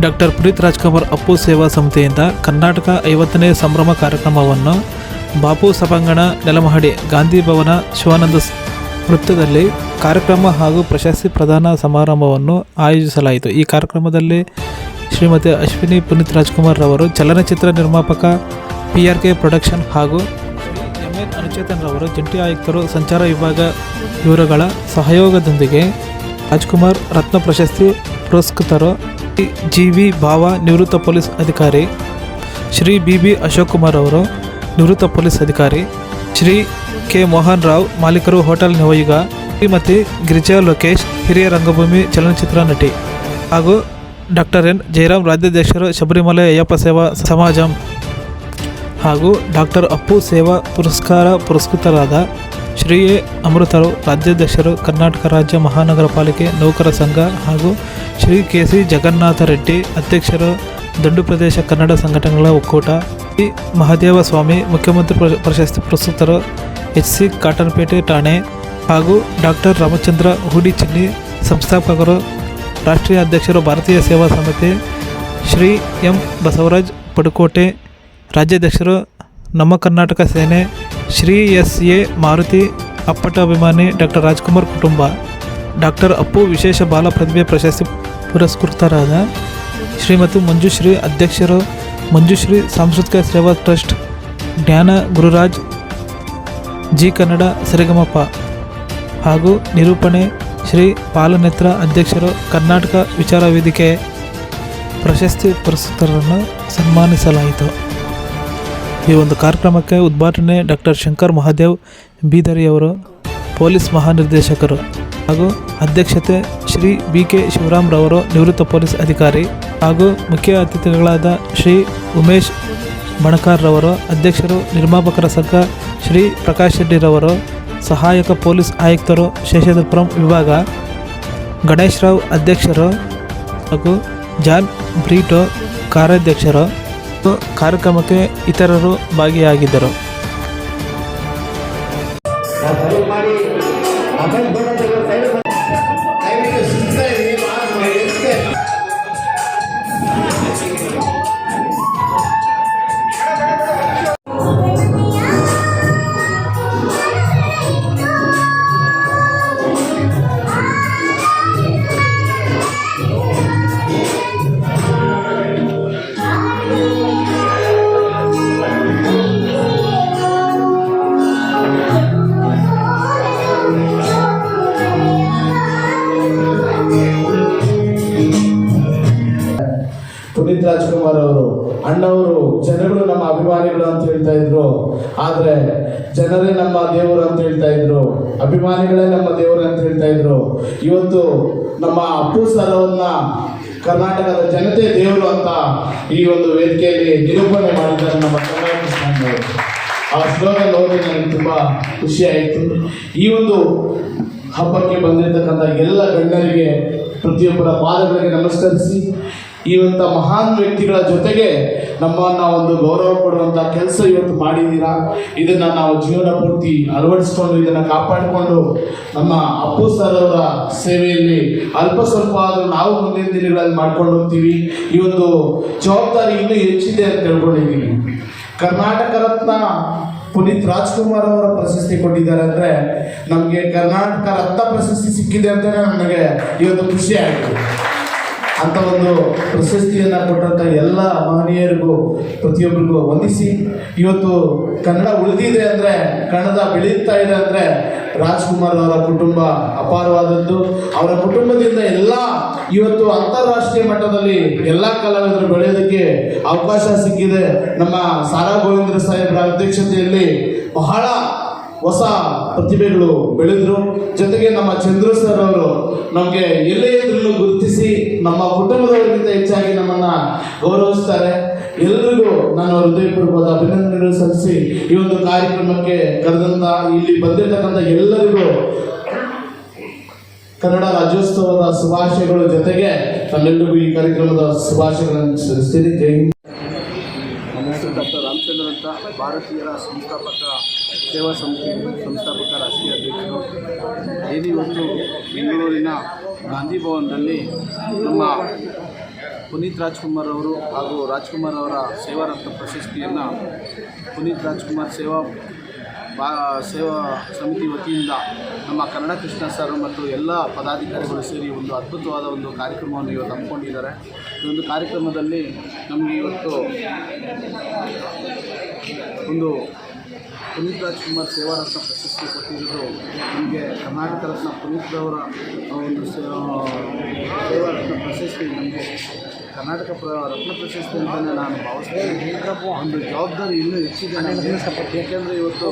Doctor Puneeth Rajkumar Appu ಸೇವಾ ಸಮಿತಿಯಿಂದ ಕರ್ನಾಟಕ 50ನೇ ಸಂಭ್ರಮ ಕಾರ್ಯಕ್ರಮವನ್ನು ಬಾಪು ಸಭಾಂಗಣ, ನೆಲಮಹಡಿ, ಗಾಂಧಿ ಭವನ, ಶಿವಾನಂದ ವೃತ್ತದಲ್ಲಿ ಕಾರ್ಯಕ್ರಮ ಹಾಗೂ ಪ್ರಶಸ್ತಿ ಪ್ರದಾನ ಸಮಾರಂಭವನ್ನು ಆಯೋಜಿಸಲಾಯಿತು. ಈ ಕಾರ್ಯಕ್ರಮದಲ್ಲಿ ಶ್ರೀಮತಿ ಅಶ್ವಿನಿ ಪುನೀತ್ ರಾಜ್ಕುಮಾರ್ ರವರು, ಚಲನಚಿತ್ರ ನಿರ್ಮಾಪಕ PRK ಪ್ರೊಡಕ್ಷನ್ ಹಾಗೂ MN ಅನುಚೇತನ್ ರವರು, ಜಂಟಿ ಆಯುಕ್ತರು, ಸಂಚಾರ ವಿಭಾಗ ಇವರುಗಳ ಸಹಯೋಗದೊಂದಿಗೆ ರಾಜ್ಕುಮಾರ್ ರತ್ನ ಪ್ರಶಸ್ತಿ ಪುರಸ್ಕೃತರು GV ಭಾವ, ನಿವೃತ್ತ ಪೊಲೀಸ್ ಅಧಿಕಾರಿ, ಶ್ರೀ BB ಅಶೋಕ್ ಕುಮಾರ್ ಅವರು, ನಿವೃತ್ತ ಪೊಲೀಸ್ ಅಧಿಕಾರಿ, ಶ್ರೀ K ಮೋಹನ್ ರಾವ್, ಮಾಲೀಕರು, ಹೋಟೆಲ್ ನವಯುಗ, ಶ್ರೀಮತಿ ಗಿರಿಜಾ ಲೋಕೇಶ್, ಹಿರಿಯ ರಂಗಭೂಮಿ ಚಲನಚಿತ್ರ ನಟಿ, ಹಾಗೂ ಡಾಕ್ಟರ್ N ಜಯರಾಮ್, ರಾಜ್ಯಾಧ್ಯಕ್ಷರು, ಶಬರಿಮಲೆ ಅಯ್ಯಪ್ಪ ಸೇವಾ ಸಮಾಜ, ಹಾಗೂ ಡಾಕ್ಟರ್ ಅಪ್ಪು ಸೇವಾ ಪುರಸ್ಕೃತರಾದ ಶ್ರೀ ಎ ಅಮೃತರು, ರಾಜ್ಯಾಧ್ಯಕ್ಷರು, ಕರ್ನಾಟಕ ರಾಜ್ಯ ಮಹಾನಗರ ಪಾಲಿಕೆ ನೌಕರ ಸಂಘ, ಹಾಗೂ ಶ್ರೀ KC ಜಗನ್ನಾಥ ರೆಡ್ಡಿ, ಅಧ್ಯಕ್ಷರು, ದಂಡು ಪ್ರದೇಶ ಕನ್ನಡ ಸಂಘಟನೆಗಳ ಒಕ್ಕೂಟ, ಶ್ರೀ ಮಹದೇವ ಸ್ವಾಮಿ, ಮುಖ್ಯಮಂತ್ರಿ ಪ್ರಶಸ್ತಿ ಪುರಸ್ಕೃತರು, HC ಕಾಟನ್ಪೇಟೆ ಠಾಣೆ, ಹಾಗೂ ಡಾಕ್ಟರ್ ರಾಮಚಂದ್ರ ಹೂಡಿ ಚಿನ್ನಿ, ಸಂಸ್ಥಾಪಕರು, ರಾಷ್ಟ್ರೀಯ ಅಧ್ಯಕ್ಷರು, ಭಾರತೀಯ ಸೇವಾ ಸಮಿತಿ, ಶ್ರೀ M ಬಸವರಾಜ್ ಪಡುಕೋಟೆ, ರಾಜ್ಯಾಧ್ಯಕ್ಷರು, ನಮ್ಮ ಕರ್ನಾಟಕ ಸೇನೆ, ಶ್ರೀ SA ಮಾರುತಿ, ಅಪ್ಪಟ ಅಭಿಮಾನಿ, ಡಾಕ್ಟರ್ ರಾಜ್ಕುಮಾರ್ ಕುಟುಂಬ, ಡಾಕ್ಟರ್ ಅಪ್ಪು ವಿಶೇಷ ಬಾಲ ಪ್ರತಿಭೆ ಪ್ರಶಸ್ತಿ ಪುರಸ್ಕೃತರಾದ ಶ್ರೀಮತಿ ಮಂಜುಶ್ರೀ, ಅಧ್ಯಕ್ಷರು, ಮಂಜುಶ್ರೀ ಸಾಂಸ್ಕೃತಿಕ ಸೇವಾ ಟ್ರಸ್ಟ್, ಜ್ಞಾನ ಗುರುರಾಜ್, ಜಿ ಕನ್ನಡ ಸರಿಗಮಪ, ಹಾಗೂ ನಿರೂಪಣೆ ಶ್ರೀ ಪಾಲನೇತ್ರ, ಅಧ್ಯಕ್ಷರು, ಕರ್ನಾಟಕ ವಿಚಾರ ವೇದಿಕೆ ಪ್ರಶಸ್ತಿ ಪುರಸ್ಕೃತರನ್ನು ಸನ್ಮಾನಿಸಲಾಯಿತು. ಈ ಒಂದು ಕಾರ್ಯಕ್ರಮಕ್ಕೆ ಉದ್ಘಾಟನೆ ಡಾಕ್ಟರ್ ಶಂಕರ್ ಮಹಾದೇವ್ ಬೀದರಿಯವರು, ಪೊಲೀಸ್ ಮಹಾನಿರ್ದೇಶಕರು, ಹಾಗೂ ಅಧ್ಯಕ್ಷತೆ ಶ್ರೀ BK ಶಿವರಾಮ್ ರವರು, ನಿವೃತ್ತ ಪೊಲೀಸ್ ಅಧಿಕಾರಿ, ಹಾಗೂ ಮುಖ್ಯ ಅತಿಥಿಗಳಾದ ಶ್ರೀ ಉಮೇಶ್ ಬಣಕಾರ್ ರವರು, ಅಧ್ಯಕ್ಷರು, ನಿರ್ಮಾಪಕರ ಸಂಘ, ಶ್ರೀ ಪ್ರಕಾಶ್ ಶೆಟ್ಟಿರವರು, ಸಹಾಯಕ ಪೊಲೀಸ್ ಆಯುಕ್ತರು, ಶೇಷಾದ್ರಿಪುರಂ ವಿಭಾಗ, ಗಣೇಶ್ ರಾವ್ ಅಧ್ಯಕ್ಷರು, ಹಾಗೂ ಜಾನ್ ಬ್ರೀಟೋ ಕಾರ್ಯಾಧ್ಯಕ್ಷರು. ಕಾರ್ಯಕ್ರಮಕ್ಕೆ ಇತರರು ಭಾಗಿಯಾಗಿದ್ದರು. ಪುನೀತ್ ರಾಜ್ಕುಮಾರ್ ಅವರು ಅಣ್ಣವರು, ಜನಗಳು ನಮ್ಮ ಅಭಿಮಾನಿಗಳು ಅಂತ ಹೇಳ್ತಾ ಇದ್ರು, ಆದ್ರೆ ಜನರೇ ನಮ್ಮ ದೇವರು ಅಂತ ಹೇಳ್ತಾ ಇದ್ರು, ಅಭಿಮಾನಿಗಳೇ ನಮ್ಮ ದೇವರು ಅಂತ ಹೇಳ್ತಾ ಇದ್ರು. ಇವತ್ತು ನಮ್ಮ ಅಪ್ಪು ಸರ್ ಅವ್ರನ್ನ ಕರ್ನಾಟಕದ ಜನತೆ ದೇವರು ಅಂತ ಈ ಒಂದು ವೇದಿಕೆಯಲ್ಲಿ ನಿರೂಪಣೆ ಮಾಡಿದ್ದಾರೆ ನಮ್ಮ ಕನ್ನಡ. ಆ ಸ್ಲೋಗನ್ ಓದಿ ನನಗೆ ತುಂಬಾ ಖುಷಿ ಆಯಿತು. ಈ ಒಂದು ಹಬ್ಬಕ್ಕೆ ಬಂದಿರತಕ್ಕಂಥ ಎಲ್ಲ ಗಣ್ಯರಿಗೆ, ಪ್ರತಿಯೊಬ್ಬರ ಪಾದಗಳಿಗೆ ನಮಸ್ಕರಿಸಿ, ಇವತ್ತ ಮಹಾನ್ ವ್ಯಕ್ತಿಗಳ ಜೊತೆಗೆ ನಮ್ಮನ್ನ ಒಂದು ಗೌರವ ಕೊಡುವಂಥ ಕೆಲಸ ಇವತ್ತು ಮಾಡಿದ್ದೀರಾ. ಇದನ್ನು ನಾವು ಜೀವನ ಪೂರ್ತಿ ಅಳವಡಿಸ್ಕೊಂಡು, ಇದನ್ನು ಕಾಪಾಡಿಕೊಂಡು ನಮ್ಮ ಅಪ್ಪು ಸರ್ ಅವರ ಸೇವೆಯಲ್ಲಿ ಅಲ್ಪ ಸ್ವಲ್ಪ ಆದರೂ ನಾವು ಮುಂದಿನ ದಿನಗಳಲ್ಲಿ ಮಾಡ್ಕೊಂಡು ಹೋಗ್ತೀವಿ. ಈ ಒಂದು ಜವಾಬ್ದಾರಿ ಇನ್ನೂ ಹೆಚ್ಚಿದೆ ಅಂತ ತಿಳ್ಕೊಂಡಿದ್ದೀವಿ. ಕರ್ನಾಟಕ ರತ್ನ ಪುನೀತ್ ರಾಜ್ಕುಮಾರ್ ಅವರ ಪ್ರಶಸ್ತಿ ಕೊಟ್ಟಿದ್ದಾರೆ ಅಂದರೆ ನಮಗೆ ಕರ್ನಾಟಕ ರತ್ನ ಪ್ರಶಸ್ತಿ ಸಿಕ್ಕಿದೆ ಅಂತಲೇ ನನಗೆ ಇವತ್ತು ಖುಷಿ ಆಯಿತು. ಅಂತ ಒಂದು ಪ್ರಶಸ್ತಿಯನ್ನು ಕೊಟ್ಟಂಥ ಎಲ್ಲ ಮಹನೀಯರಿಗೂ, ಪ್ರತಿಯೊಬ್ಬರಿಗೂ ವಂದಿಸಿ, ಇವತ್ತು ಕನ್ನಡ ಉಳಿದಿದೆ ಅಂದರೆ, ಕನ್ನಡ ಬೆಳೀತಾ ಇದೆ ಅಂದರೆ ರಾಜ್ಕುಮಾರ್ ಅವರ ಕುಟುಂಬ ಅಪಾರವಾದದ್ದು. ಅವರ ಕುಟುಂಬದಿಂದ ಎಲ್ಲ ಇವತ್ತು ಅಂತಾರಾಷ್ಟ್ರೀಯ ಮಟ್ಟದಲ್ಲಿ ಎಲ್ಲ ಕಲಾವಿದರು ಬೆಳೆಯೋದಕ್ಕೆ ಅವಕಾಶ ಸಿಕ್ಕಿದೆ. ನಮ್ಮ ಸಾರಾ ಗೋವಿಂದ್ರ ಸಾಹೇಬ್ರ ಅಧ್ಯಕ್ಷತೆಯಲ್ಲಿ ಬಹಳ ಹೊಸ ಪ್ರತಿಭೆಗಳು ಬೆಳೆದ್ರು. ಜೊತೆಗೆ ನಮ್ಮ ಚಂದ್ರು ಸರ್ ಅವರು ನಮಗೆ ಎಲ್ಲೇ ಇದ್ರೂ ಗುರುತಿಸಿ ನಮ್ಮ ಕುಟುಂಬದವರಿಗಿಂತ ಹೆಚ್ಚಾಗಿ ನಮ್ಮನ್ನು ಗೌರವಿಸ್ತಾರೆ. ಎಲ್ರಿಗೂ ನಾನು ಹೃದಯಪೂರ್ವಕವಾದ ಅಭಿನಂದನೆಗಳು ಸಲ್ಲಿಸಿ ಈ ಒಂದು ಕಾರ್ಯಕ್ರಮಕ್ಕೆ ಕರೆದಂಥ, ಇಲ್ಲಿ ಬಂದಿರತಕ್ಕಂಥ ಎಲ್ಲರಿಗೂ ಕನ್ನಡ ರಾಜ್ಯೋತ್ಸವದ ಶುಭಾಶಯಗಳು. ಜೊತೆಗೆ ನಮ್ಮೆಲ್ಲರಿಗೂ ಈ ಕಾರ್ಯಕ್ರಮದ ಶುಭಾಶಯಗಳನ್ನು ಸಲ್ಲಿಸ್ತೀನಿ. ಜೈ ಹಿಂದ್. ನನ್ನ ಹೆಸರು ಡಾಕ್ಟರ್ ರಾಮಚಂದ್ರ ಅಂತ, ಭಾರತೀಯರ ಸಂಸ್ಥಾಪಕ ಸೇವಾ ಸಮಿತಿ ಸಂಸ್ಥಾಪಕ ರಾಷ್ಟ್ರೀಯ ಅಧ್ಯಕ್ಷರು. ಇವತ್ತು ಬೆಂಗಳೂರಿನ ಗಾಂಧಿ ಭವನದಲ್ಲಿ ನಮ್ಮ ಪುನೀತ್ ರಾಜ್ಕುಮಾರ್ ಅವರು ಹಾಗೂ ರಾಜ್ಕುಮಾರ್ ಅವರ ಸೇವಾರತ್ನ ಪ್ರಶಸ್ತಿಯನ್ನು ಪುನೀತ್ ರಾಜ್ಕುಮಾರ್ ಸೇವಾ ಸಮಿತಿ ವತಿಯಿಂದ ನಮ್ಮ ಕನ್ನಡ ಕೃಷ್ಣ ಸರ್ ಮತ್ತು ಎಲ್ಲ ಪದಾಧಿಕಾರಿಗಳು ಸೇರಿ ಒಂದು ಅದ್ಭುತವಾದ ಒಂದು ಕಾರ್ಯಕ್ರಮವನ್ನು ಇವತ್ತು ಹಮ್ಮಿಕೊಂಡಿದ್ದಾರೆ. ಈ ಒಂದು ಕಾರ್ಯಕ್ರಮದಲ್ಲಿ ನಮಗೆ ಇವತ್ತು ಒಂದು ಪುನೀತ್ ರಾಜ್ಕುಮಾರ್ ಸೇವಾರತ್ನ ಪ್ರಶಸ್ತಿ ಕೊಟ್ಟಿರೋದು ನಮಗೆ ಕರ್ನಾಟಕ ರತ್ನ ಪುನೀತ್ ಅವರ ಒಂದು ಸೇವಾರತ್ನ ಪ್ರಶಸ್ತಿ ನಮಗೆ ಕರ್ನಾಟಕ ರತ್ನ ಪ್ರಶಸ್ತಿ ಅಂತಲೇ ನಾನು ಭಾವಿಸ್ತೇನೆ. ಒಂದು ಜವಾಬ್ದಾರಿ ಇನ್ನೂ ಹೆಚ್ಚಿದೆ ನನಗೆ. ಏಕೆಂದರೆ ಇವತ್ತು